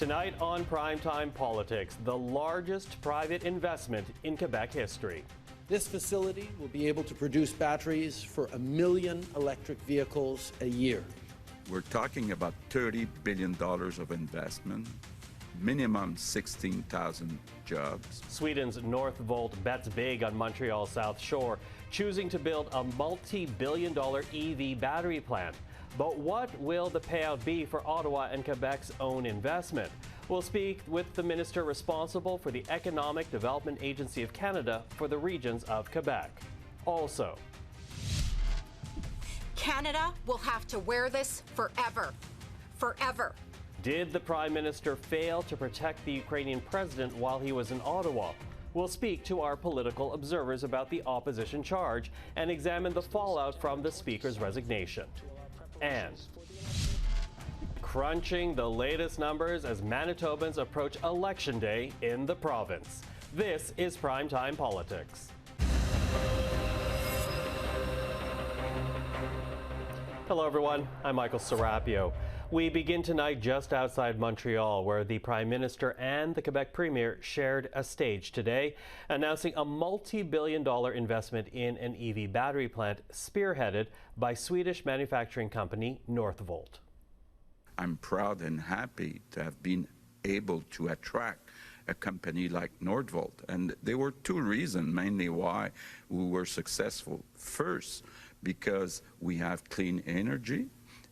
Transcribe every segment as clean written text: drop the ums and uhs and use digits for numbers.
Tonight on Primetime Politics, the largest private investment in Quebec history. This facility will be able to produce batteries for 1 million electric vehicles a year. We're talking about $30 billion of investment, minimum 16,000 jobs. Sweden's Northvolt bets big on Montreal's South Shore, choosing to build a multi-billion-dollar EV battery plant. But what will the payout be for Ottawa and Quebec's own investment? We'll speak with the minister responsible for the Economic Development Agency of Canada for the regions of Quebec. Also, Canada will have to wear this forever. Forever. Did the Prime Minister fail to protect the Ukrainian president while he was in Ottawa? We'll speak to our political observers about the opposition charge and examine the fallout from the Speaker's resignation. And crunching the latest numbers as Manitobans approach Election Day in the province. This is Primetime Politics. Hello everyone, I'm Michael Serapio. We begin tonight just outside Montreal, where the Prime Minister and the Quebec Premier shared a stage today, announcing a multi-billion-dollar investment in an EV battery plant spearheaded by Swedish manufacturing company Northvolt. I'm proud and happy to have been able to attract a company like Northvolt. And there were two reasons mainly why we were successful. First, because we have clean energy,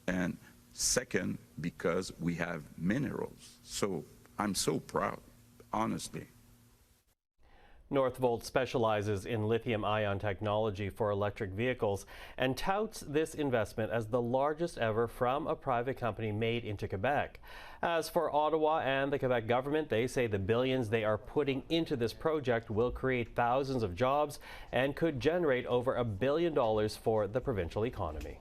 and second, because we have minerals. So I'm so proud, honestly. Northvolt specializes in lithium-ion technology for electric vehicles and touts this investment as the largest ever from a private company made into Quebec. As for Ottawa and the Quebec government, they say the billions they are putting into this project will create thousands of jobs and could generate over $1 billion for the provincial economy.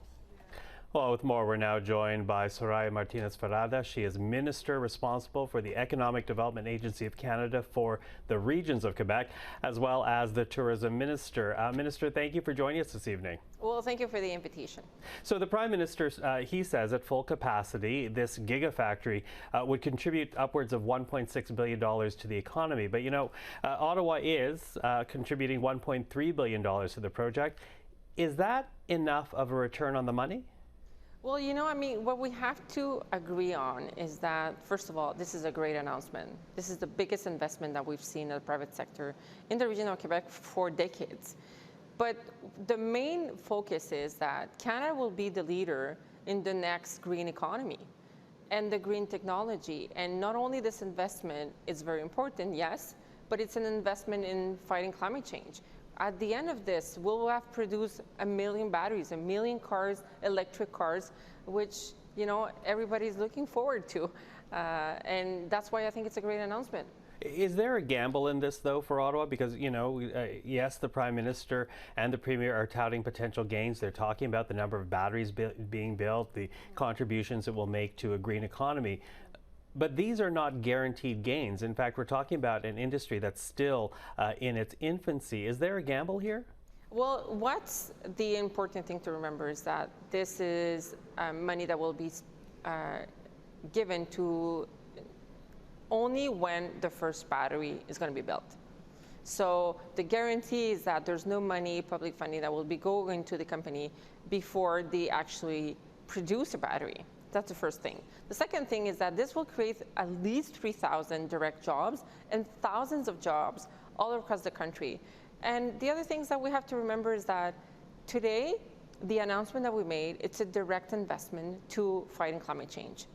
Well, with more, we're now joined by Soraya Martinez Ferrada. She is Minister responsible for the Economic Development Agency of Canada for the regions of Quebec, as well as the Tourism Minister. Minister, thank you for joining us this evening. Well, thank you for the invitation. So the Prime Minister, he says at full capacity, this gigafactory would contribute upwards of $1.6 billion to the economy. But, you know, Ottawa is contributing $1.3 billion to the project. Is that enough of a return on the money? Well, you know, I mean, what we have to agree on is that, first of all, this is a great announcement. This is the biggest investment that we've seen in the private sector in the region of Quebec for decades. But the main focus is that Canada will be the leader in the next green economy and the green technology. And not only this investment is very important, yes, but it's an investment in fighting climate change. At the end of this, we'll have produced 1 million batteries, 1 million cars, electric cars, which, you know, everybody's looking forward to. And that's why I think it's a great announcement. Is there a gamble in this, though, for Ottawa? Because, you know, yes, the Prime Minister and the Premier are touting potential gains. They're talking about the number of batteries being built, the contributions it will make to a green economy. But these are not guaranteed gains. In fact, we're talking about an industry that's still in its infancy. Is there a gamble here? Well, what's the important thing to remember is that this is money that will be given to only when the first battery is going to be built. So the guarantee is that there's no money, public funding, that will be going to the company before they actually produce a battery. That's the first thing. The second thing is that this will create at least 3,000 direct jobs and thousands of jobs all across the country. And the other things that we have to remember is that today, the announcement that we made, it's a direct investment to fighting climate change.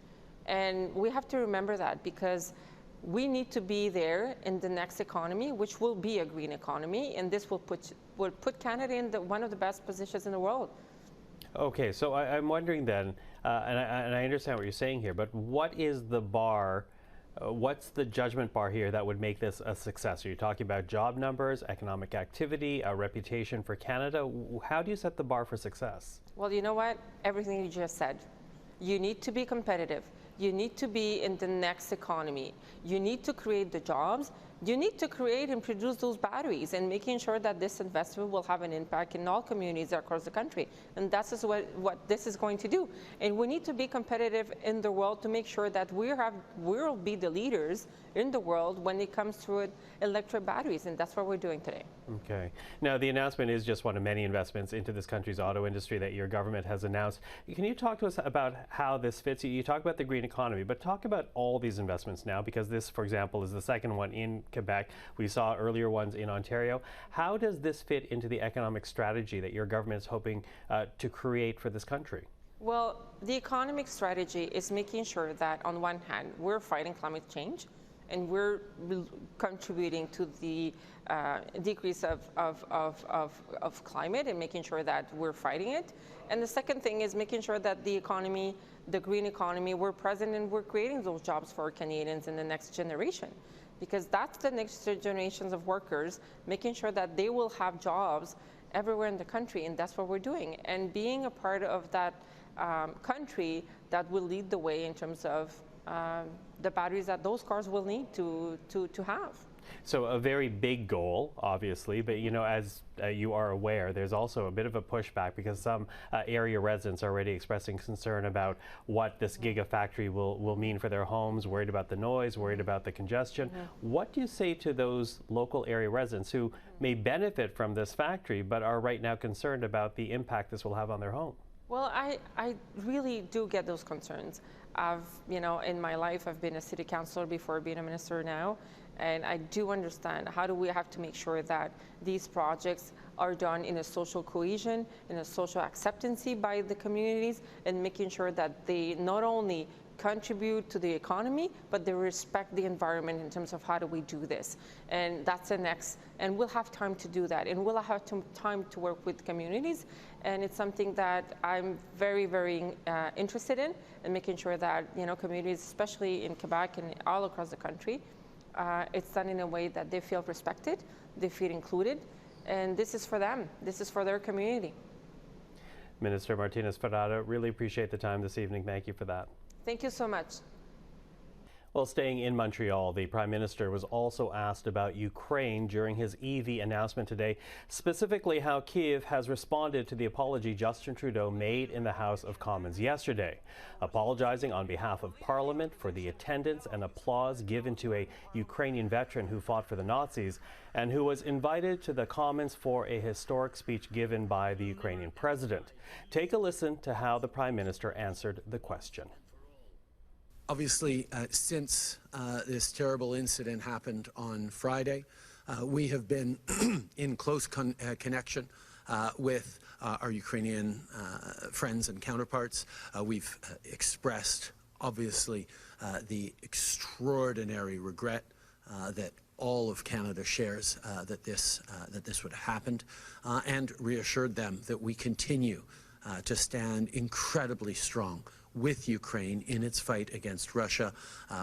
And we have to remember that because we need to be there in the next economy, which will be a green economy, and this will put Canada in one of the best positions in the world. Okay, so I'm wondering then, and I understand what you're saying here, but what is the bar, what's the judgment bar here that would make this a success? Are you talking about job numbers, economic activity, a reputation for Canada? How do you set the bar for success? Well, you know what? Everything you just said. You need to be competitive. You need to be in the next economy. You need to create the jobs, you need to create and produce those batteries, and making sure that this investment will have an impact in all communities across the country. And that's what this is going to do. And we need to be competitive in the world to make sure that we'll be the leaders in the world when it comes to electric batteries, and that's what we're doing today. Okay. Now, the announcement is just one of many investments into this country's auto industry that your government has announced. Can you talk to us about how this fits? You talk about the green economy, but talk about all these investments now, because this, for example, is the second one in Quebec. We saw earlier ones in Ontario. How does this fit into the economic strategy that your government is hoping to create for this country? Well, the economic strategy is making sure that, on one hand, we're fighting climate change, and we're contributing to the decrease of climate, and making sure that we're fighting it. And the second thing is making sure that the economy, the green economy, we're present and we're creating those jobs for Canadians in the next generation. Because that's the next generations of workers, making sure that they will have jobs everywhere in the country, and that's what we're doing. And being a part of that country that will lead the way in terms of the batteries that those cars will need to have. So a very big goal, obviously, but you know, as you are aware, there's also a bit of a pushback because some area residents are already expressing concern about what this gigafactory will mean for their homes, worried about the noise, worried about the congestion. What do you say to those local area residents who may benefit from this factory but are right now concerned about the impact this will have on their home? Well, I really do get those concerns. In my life, I've been a city councillor before being a minister now, and I do understand how do we have to make sure that these projects are done in a social cohesion, in a social acceptance by the communities, and making sure that they not only contribute to the economy, but they respect the environment in terms of how do we do this. And that's the next, and we'll have time to do that, and we'll have time to work with communities. And it's something that I'm very, very interested in, and making sure that, communities, especially in Quebec and all across the country, it's done in a way that they feel respected, they feel included, and this is for them, this is for their community. Minister Martinez Ferrada, really appreciate the time this evening. Thank you for that. Thank you so much. Well, staying in Montreal, the Prime Minister was also asked about Ukraine during his EV announcement today, specifically how Kyiv has responded to the apology Justin Trudeau made in the House of Commons yesterday, apologizing on behalf of Parliament for the attendance and applause given to a Ukrainian veteran who fought for the Nazis and who was invited to the Commons for a historic speech given by the Ukrainian president. Take a listen to how the Prime Minister answered the question. Obviously, since this terrible incident happened on Friday, we have been in close connection with our Ukrainian friends and counterparts. We've expressed, obviously, the extraordinary regret that all of Canada shares that this would have happened, and reassured them that we continue to stand incredibly strong with Ukraine in its fight against Russia.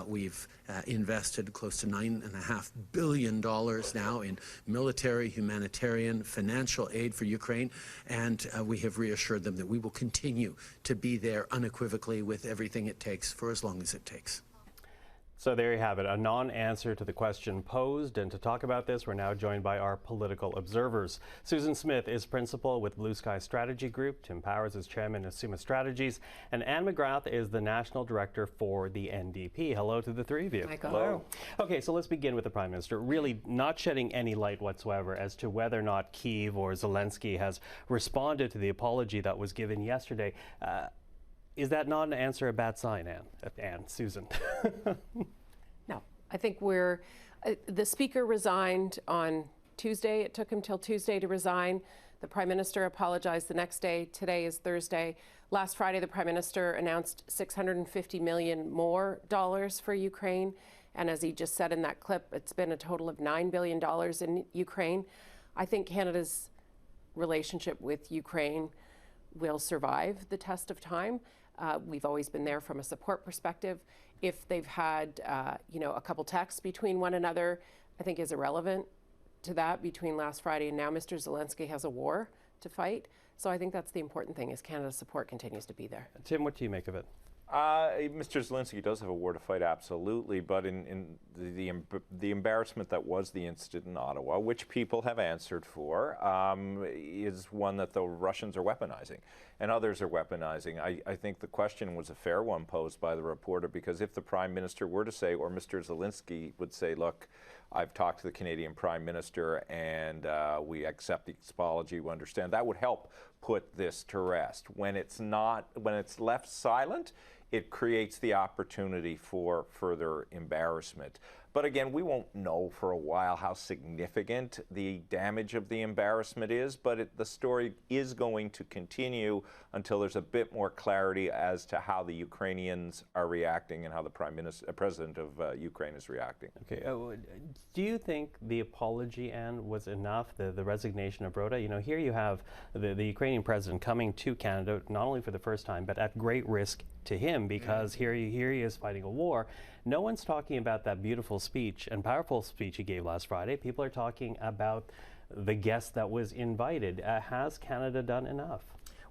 We've invested close to $9.5 billion now in military, humanitarian, financial aid for Ukraine, and we have reassured them that we will continue to be there unequivocally with everything it takes for as long as it takes. So there you have it, a non-answer to the question posed. And to talk about this, we're now joined by our political observers. Susan Smith is principal with Blue Sky Strategy Group. Tim Powers is chairman of Summa Strategies. And Anne McGrath is the national director for the NDP. Hello to the three of you. Michael. Hello. Okay, so let's begin with the Prime Minister. Really not shedding any light whatsoever as to whether or not Kyiv or Zelensky has responded to the apology that was given yesterday. Is that not an answer a bad sign, Anne? Susan? No, I think the Speaker resigned on Tuesday. It took him till Tuesday to resign. The Prime Minister apologized the next day. Today is Thursday. Last Friday, the Prime Minister announced $650 million more for Ukraine. And as he just said in that clip, it's been a total of $9 billion in Ukraine. I think Canada's relationship with Ukraine will survive the test of time. We've always been there from a support perspective. If they've had, a couple texts between one another, I think is irrelevant to that. Between last Friday and now, Mr. Zelensky has a war to fight. So I think that's the important thing, is Canada's support continues to be there. Tim, what do you make of it? Mr. Zelensky does have a war to fight, absolutely, but in the embarrassment that was the incident in Ottawa, which people have answered for, is one that the Russians are weaponizing and others are weaponizing. I think the question was a fair one posed by the reporter, because if the Prime Minister were to say, or Mr. Zelensky would say, look, I've talked to the Canadian Prime Minister and we accept the apology, we understand, that would help put this to rest. When it's left silent, it creates the opportunity for further embarrassment. But again, we won't know for a while how significant the damage of the embarrassment is, but the story is going to continue until there's a bit more clarity as to how the Ukrainians are reacting and how the President of Ukraine is reacting. Okay. Do you think the apology, Anne, was enough, the resignation of Rota? You know, here you have the Ukrainian president coming to Canada, not only for the first time, but at great risk to him, because here he is fighting a war. No one's talking about that beautiful speech and powerful speech he gave last Friday. People are talking about the guest that was invited. Has Canada done enough?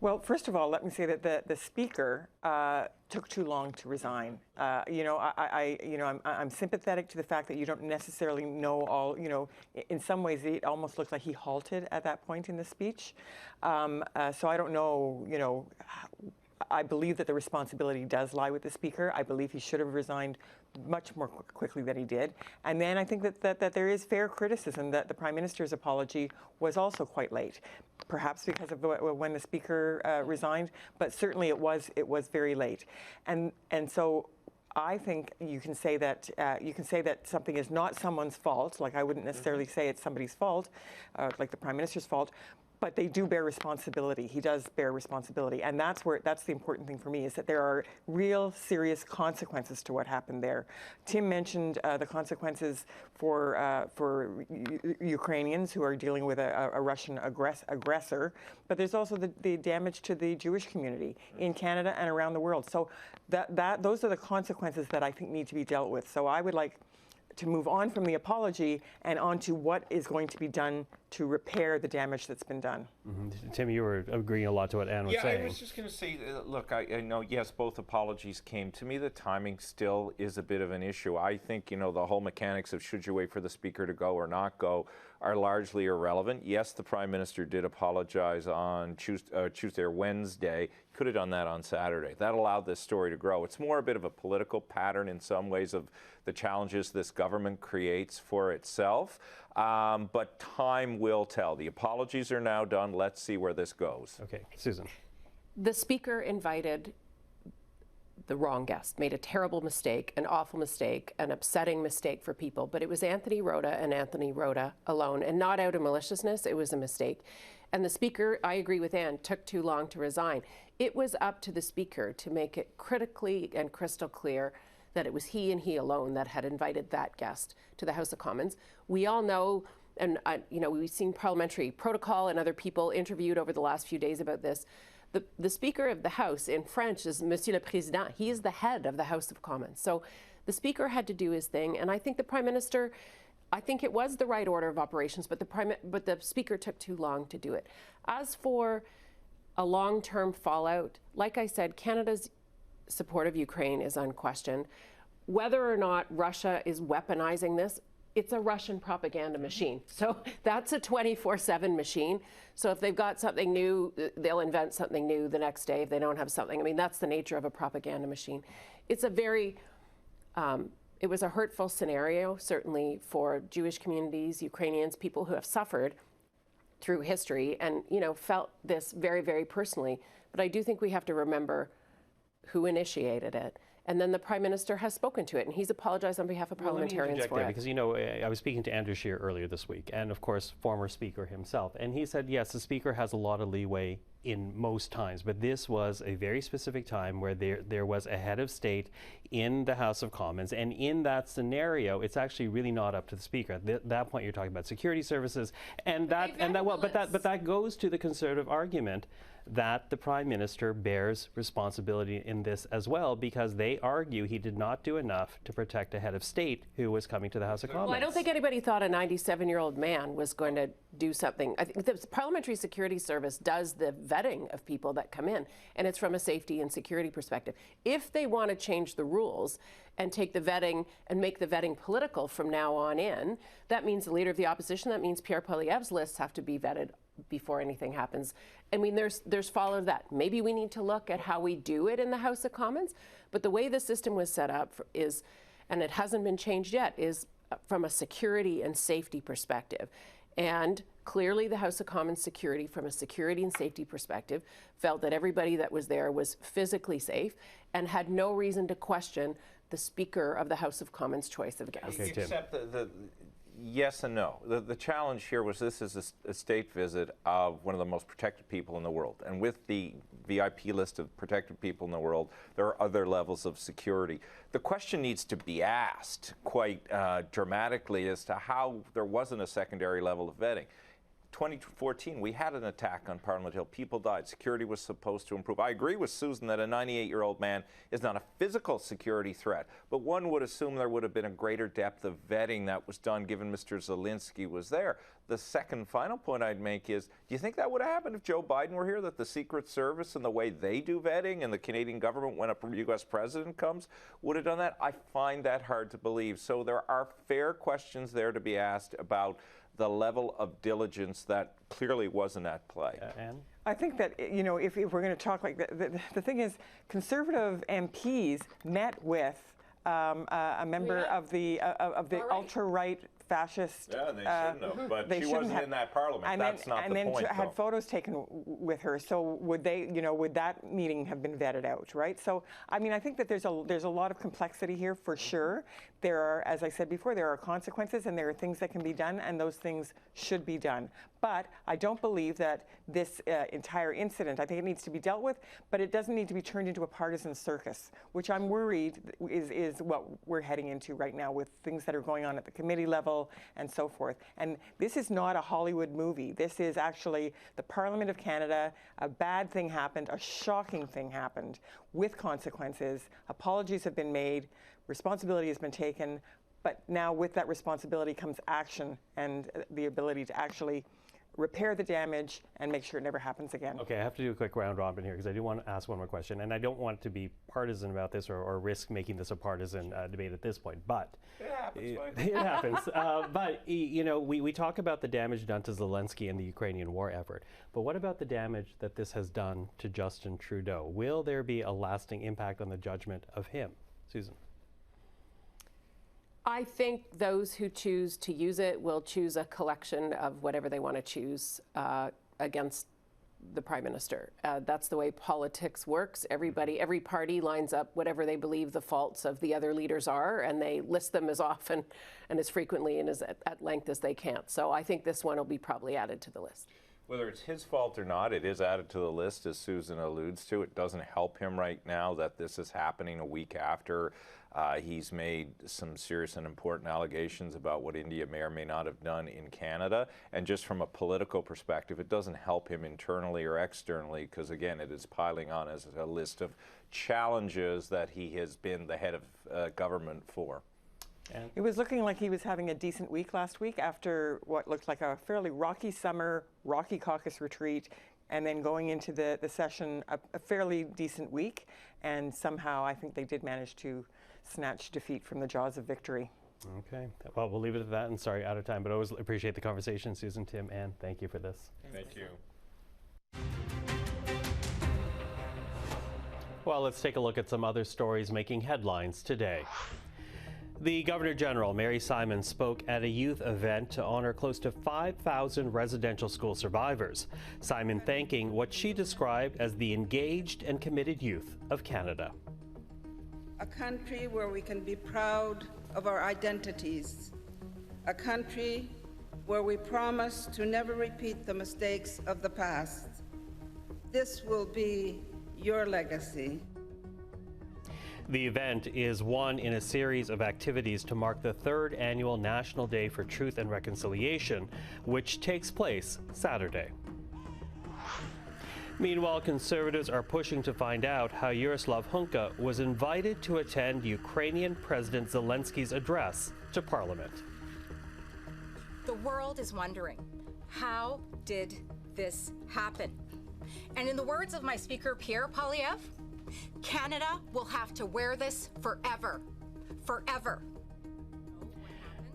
Well, first of all, let me say that the Speaker took too long to resign. I'm sympathetic to the fact that you don't necessarily know all. In some ways, it almost looks like he halted at that point in the speech. So I don't know. I believe that the responsibility does lie with the Speaker. I believe he should have resigned much more quickly than he did. And then I think that there is fair criticism that the Prime Minister's apology was also quite late, perhaps because of when the Speaker resigned, but certainly it was very late. And so I think you can say that something is not someone's fault. Like, I wouldn't necessarily say it's somebody's fault, like the Prime Minister's fault. But they do bear responsibility. He does bear responsibility, and that's the important thing for me, is that there are real serious consequences to what happened there. Tim mentioned the consequences for Ukrainians who are dealing with a Russian aggressor, but there's also the damage to the Jewish community in Canada and around the world. So those are the consequences that I think need to be dealt with. So I would like to move on from the apology and on to what is going to be done to repair the damage that's been done. Mm-hmm. Tim, you were agreeing a lot to what Anne was saying. Yeah, I was just going to say, look, I know, yes, both apologies came. To me, the timing still is a bit of an issue. I think, the whole mechanics of should you wait for the Speaker to go or not go are largely irrelevant. Yes, the Prime Minister did apologize on Tuesday or Wednesday. Could have done that on Saturday. That allowed this story to grow. It's more a bit of a political pattern in some ways of the challenges this government creates for itself. But time will tell. The apologies are now done. Let's see where this goes. Okay, Susan. The Speaker invited the wrong guest, made a terrible mistake, an awful mistake, an upsetting mistake for people. But it was Anthony Rota and Anthony Rota alone, and not out of maliciousness. It was a mistake. And the Speaker, I agree with Anne, took too long to resign. It was up to the Speaker to make it critically and crystal clear that it was he and he alone that had invited that guest to the House of Commons. We all know, and we've seen parliamentary protocol and other people interviewed over the last few days about this. The Speaker of the House in French is Monsieur le Président. He is the head of the House of Commons. So the Speaker had to do his thing, and I think the Prime Minister, I think it was the right order of operations, but the Speaker took too long to do it. As for a long-term fallout, like I said, Canada's support of Ukraine is unquestioned. Whether or not Russia is weaponizing this, it's a Russian propaganda machine. So that's a 24/7 machine. So if they've got something new, they'll invent something new the next day if they don't have something. I mean, that's the nature of a propaganda machine. It's a very, it was a hurtful scenario, certainly for Jewish communities, Ukrainians, people who have suffered through history and, felt this very, very personally. But I do think we have to remember who initiated it. And then the Prime Minister has spoken to it, and he's apologized on behalf of parliamentarians for it. Because, I was speaking to Andrew Scheer earlier this week, and of course, former Speaker himself. And he said, yes, the Speaker has a lot of leeway in most times, but this was a very specific time where there was a head of state in the House of Commons, and in that scenario, it's actually really not up to the Speaker. At that point, you're talking about security services, but that goes to the Conservative argument that the Prime Minister bears responsibility in this as well, because they argue he did not do enough to protect a head of state who was coming to the House of Commons. Well, I don't think anybody thought a 97-year-old man was going to do something. I think the Parliamentary Security Service does the vetting of people that come in, and it's from a safety and security perspective. If they want to change the rules and take the vetting and make the vetting political from now on in, that means the leader of the opposition, that means Pierre Poilievre's lists have to be vetted before anything happens. I mean, there's follow of that. Maybe we need to look at how we do it in the House of Commons, but the way the system was set up is, and it hasn't been changed yet, is from a security and safety perspective. And clearly the House of Commons security, from a security and safety perspective, felt that everybody that was there was physically safe and had no reason to question the Speaker of the House of Commons' choice of guests. Okay, Tim. Except the yes and no. The challenge here was this is a state visit of one of the most protected people in the world. And with the VIP list of protected people in the world, there are other levels of security. The question needs to be asked quite dramatically as to how there wasn't a secondary level of vetting. 2014, we had an attack on Parliament Hill. People died. Security was supposed to improve. I agree with Susan that a 98-year-old man is not a physical security threat, but one would assume there would have been a greater depth of vetting that was done given Mr. Zelensky was there. The second final point I'd make is, do you think that would have happened if Joe Biden were here, that the Secret Service and the way they do vetting and the Canadian government, when a U.S. president comes, would have done that? I find that hard to believe. So there are fair questions there to be asked about the level of diligence that clearly wasn't at play. Anne? I think that, you know, if we're going to talk like the thing is, Conservative MPs met with a member of the ultra-right fascist. Yeah, they shouldn't have, but she wasn't in that parliament. That's not the point. And then had photos taken with her. So would they, you know, would that meeting have been vetted out, right? So I mean, I think that there's a lot of complexity here for sure. There are, as I said before, there are consequences and there are things that can be done, and those things should be done. But I don't believe that this entire incident, I think it needs to be dealt with, but it doesn't need to be turned into a partisan circus, which I'm worried is what we're heading into right now with things that are going on at the committee level and so forth. And this is not a Hollywood movie. This is actually the Parliament of Canada. A bad thing happened, a shocking thing happened with consequences. Apologies have been made, responsibility has been taken, but now with that responsibility comes action and the ability to actually repair the damage and make sure it never happens again. Okay, I have to do a quick round robin here because I do want to ask one more question, and I don't want to be partisan about this or risk making this a partisan debate at this point, but It happens, it happens. But you know, we talk about the damage done to Zelensky and the Ukrainian war effort, but what about the damage that this has done to Justin Trudeau? Will there be a lasting impact on the judgment of him? Susan? I think those who choose to use it will choose a collection of whatever they want to choose against the Prime Minister. That's the way politics works. Every party lines up whatever they believe the faults of the other leaders are, and they list them as often and as frequently and as at length as they can. So I think this one will be probably added to the list. Whether it's his fault or not, it is added to the list, as Susan alludes to. It doesn't help him right now that this is happening a week after he's made some serious and important allegations about what India may or may not have done in Canada. And just from a political perspective, it doesn't help him internally or externally because, again, it is piling on as a list of challenges that he has been the head of government for. It was looking like he was having a decent week last week after what looked like a fairly rocky summer, rocky caucus retreat, and then going into the session a fairly decent week. And somehow I think they did manage to snatch defeat from the jaws of victory. Okay. Well, we'll leave it at that. And sorry, out of time, but I always appreciate the conversation. Susan, Tim, Anne, thank you for this. Thank you. Well, let's take a look at some other stories making headlines today. The Governor General, Mary Simon, spoke at a youth event to honor close to 5,000 residential school survivors. Simon thanking what she described as the engaged and committed youth of Canada. A country where we can be proud of our identities. A country where we promise to never repeat the mistakes of the past. This will be your legacy. The event is one in a series of activities to mark the 3rd annual National Day for Truth and Reconciliation, which takes place Saturday. Meanwhile, Conservatives are pushing to find out how Yaroslav Hunka was invited to attend Ukrainian President Zelensky's address to Parliament. The world is wondering, how did this happen? And in the words of my speaker, Pierre Poilievre, Canada will have to wear this forever. Forever.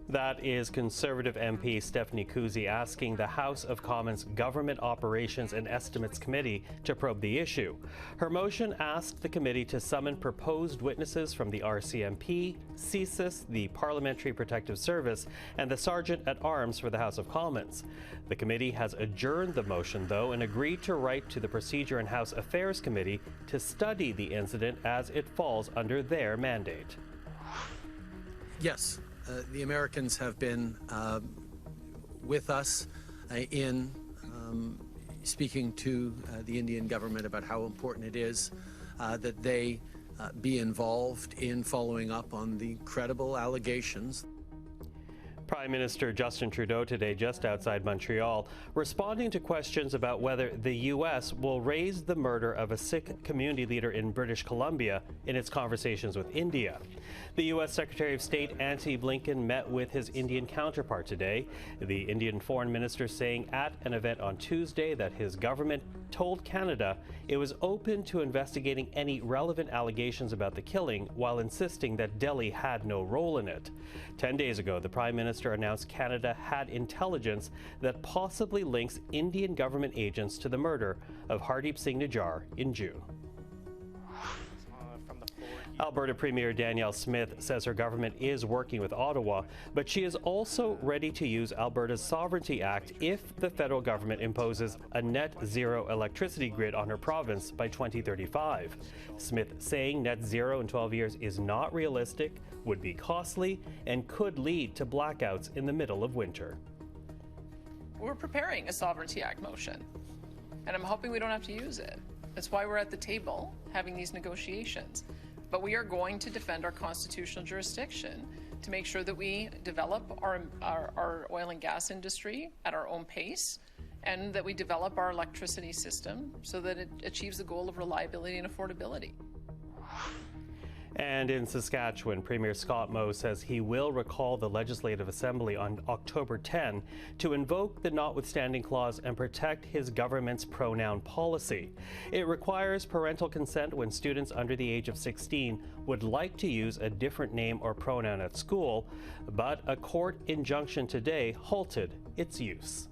That is Conservative MP Stephanie Kuzy asking the House of Commons Government Operations and Estimates Committee to probe the issue. Her motion asked the committee to summon proposed witnesses from the RCMP, CSIS, the Parliamentary Protective Service, and the Sergeant at Arms for the House of Commons. The committee has adjourned the motion, though, and agreed to write to the Procedure and House Affairs Committee to study the incident as it falls under their mandate. Yes. The Americans have been with us in speaking to the Indian government about how important it is that they be involved in following up on the credible allegations. Prime Minister Justin Trudeau today just outside Montreal, responding to questions about whether the U.S. will raise the murder of a Sikh community leader in British Columbia in its conversations with India. The U.S. Secretary of State Antony Blinken met with his Indian counterpart today. The Indian foreign minister saying at an event on Tuesday that his government told Canada it was open to investigating any relevant allegations about the killing, while insisting that Delhi had no role in it. 10 days ago, the Prime Minister announced Canada had intelligence that possibly links Indian government agents to the murder of Hardeep Singh Nijjar in June. Alberta Premier Danielle Smith says her government is working with Ottawa, but she is also ready to use Alberta's Sovereignty Act if the federal government imposes a net zero electricity grid on her province by 2035. Smith saying net zero in 12 years is not realistic, would be costly, and could lead to blackouts in the middle of winter. We're preparing a Sovereignty Act motion, and I'm hoping we don't have to use it. That's why we're at the table having these negotiations. But we are going to defend our constitutional jurisdiction to make sure that we develop our oil and gas industry at our own pace, and that we develop our electricity system so that it achieves the goal of reliability and affordability. And in Saskatchewan, Premier Scott Moe says he will recall the Legislative Assembly on October 10 to invoke the notwithstanding clause and protect his government's pronoun policy. It requires parental consent when students under the age of 16 would like to use a different name or pronoun at school, but a court injunction today halted its use.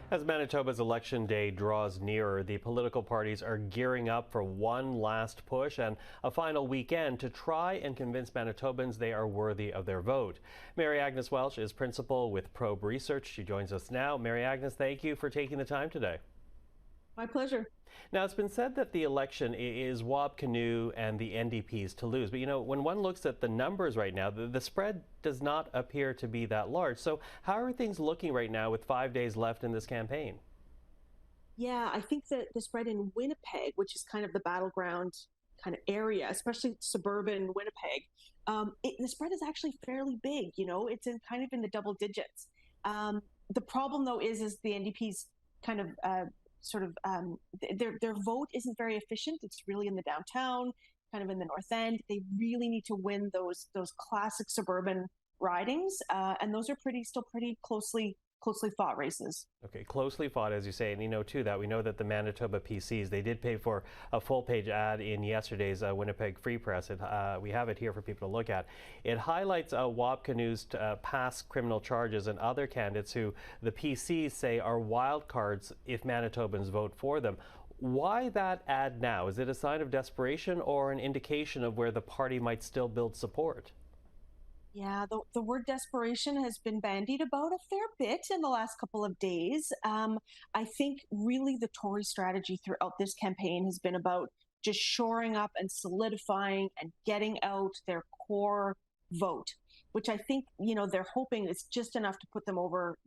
As Manitoba's election day draws nearer, the political parties are gearing up for one last push and a final weekend to try and convince Manitobans they are worthy of their vote. Mary Agnes Welch is principal with Probe Research. She joins us now. Mary Agnes, thank you for taking the time today. My pleasure. Now, it's been said that the election is Wab Kinew and the NDP's to lose. But, you know, when one looks at the numbers right now, the spread does not appear to be that large. So how are things looking right now with 5 days left in this campaign? Yeah, I think that the spread in Winnipeg, which is kind of the battleground kind of area, especially suburban Winnipeg, the spread is actually fairly big. You know, it's in the double digits. The problem, though, is the NDP's kind of their vote isn't very efficient. It's really in the downtown, kind of in the north end. They really need to win those classic suburban ridings, and those are still pretty closely fought races. Okay, closely fought, as you say, and you know too that we know that the Manitoba PCs, they did pay for a full-page ad in yesterday's Winnipeg Free Press. We have it here for people to look at. It highlights Wab Kinew's past criminal charges and other candidates who the PCs say are wild cards if Manitobans vote for them. Why that ad now? Is it a sign of desperation or an indication of where the party might still build support? Yeah, the word desperation has been bandied about a fair bit in the last couple of days. I think really the Tory strategy throughout this campaign has been about just shoring up and solidifying and getting out their core vote, which I think, they're hoping is just enough to put them over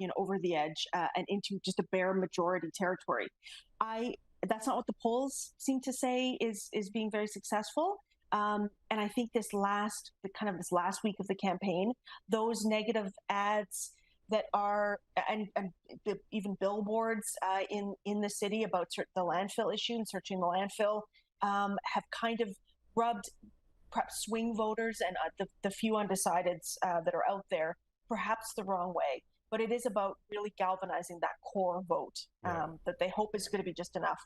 the edge and into just a bare majority territory. That's not what the polls seem to say is being very successful. And I think this last week of the campaign, those negative ads that are, and even billboards in the city about the landfill issue and searching the landfill, have kind of rubbed perhaps swing voters and the few undecideds that are out there perhaps the wrong way. but it is about really galvanizing that core vote that they hope is going to be just enough.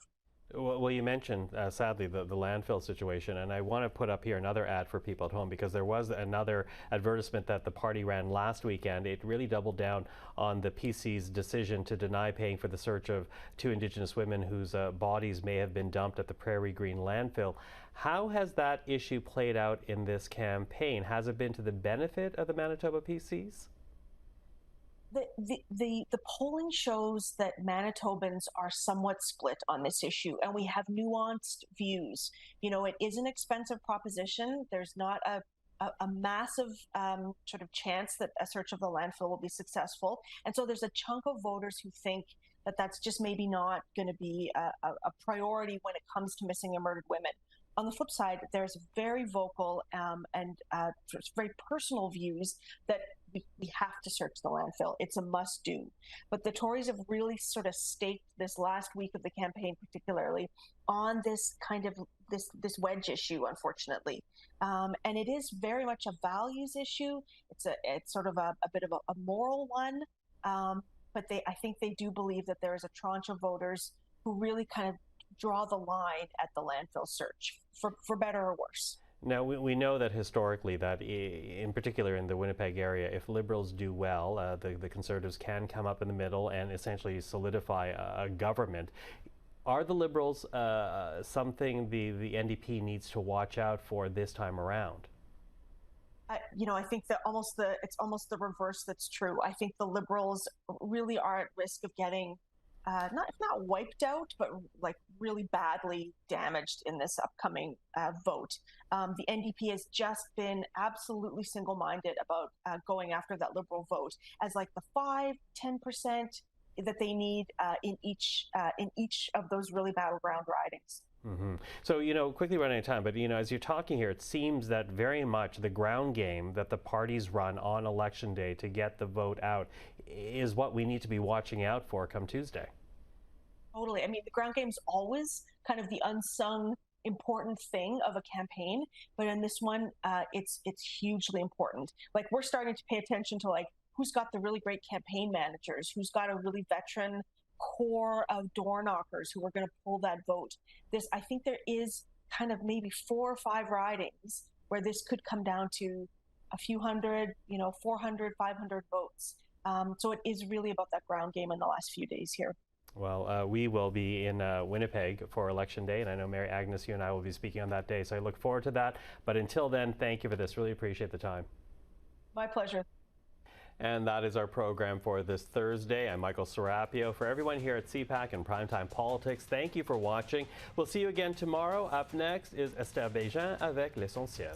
Well, you mentioned, sadly, the landfill situation, and I want to put up here another ad for people at home, because there was another advertisement that the party ran last weekend. It really doubled down on the PC's decision to deny paying for the search of 2 Indigenous women whose bodies may have been dumped at the Prairie Green landfill. How has that issue played out in this campaign? Has it been to the benefit of the Manitoba PCs? The polling shows that Manitobans are somewhat split on this issue, and we have nuanced views. You know, it is an expensive proposition. There's not a massive sort of chance that a search of the landfill will be successful. And so there's a chunk of voters who think that that's just maybe not going to be a priority when it comes to missing and murdered women. On the flip side, there's very vocal and very personal views that we have to search the landfill. It's a must do. But the Tories have really sort of staked this last week of the campaign, particularly on this kind of this wedge issue, unfortunately. And it is very much a values issue. It's sort of a bit of a moral one. But I think they do believe that there is a tranche of voters who really kind of draw the line at the landfill search, for better or worse. Now, we know that historically, that in particular in the Winnipeg area, if Liberals do well, the Conservatives can come up in the middle and essentially solidify a government. Are the Liberals something the NDP needs to watch out for this time around? You know, I think that it's almost the reverse that's true. I think the Liberals really are at risk of getting not wiped out, but like really badly damaged in this upcoming vote. The NDP has just been absolutely single-minded about going after that Liberal vote as like the 5-10% that they need in each of those really battleground ridings. Mm-hmm. So, you know, quickly running out of time, but, you know, as you're talking here, it seems that very much the ground game that the parties run on Election Day to get the vote out is what we need to be watching out for come Tuesday. Totally. I mean, the ground game's always kind of the unsung important thing of a campaign, but in this one, it's hugely important. Like, we're starting to pay attention to like who's got the really great campaign managers, who's got a really veteran core of door knockers who are going to pull that vote. I think there is kind of maybe 4 or 5 ridings where this could come down to a few hundred, 400, 500 votes. So it is really about that ground game in the last few days here. Well, we will be in Winnipeg for Election Day, and I know Mary Agnes, you and I will be speaking on that day, so I look forward to that. But until then, thank you for this. Really appreciate the time. My pleasure. And that is our program for this Thursday. I'm Michael Serapio. For everyone here at CPAC and Primetime Politics, thank you for watching. We'll see you again tomorrow. Up next is Esther Bégin avec l'essentiel.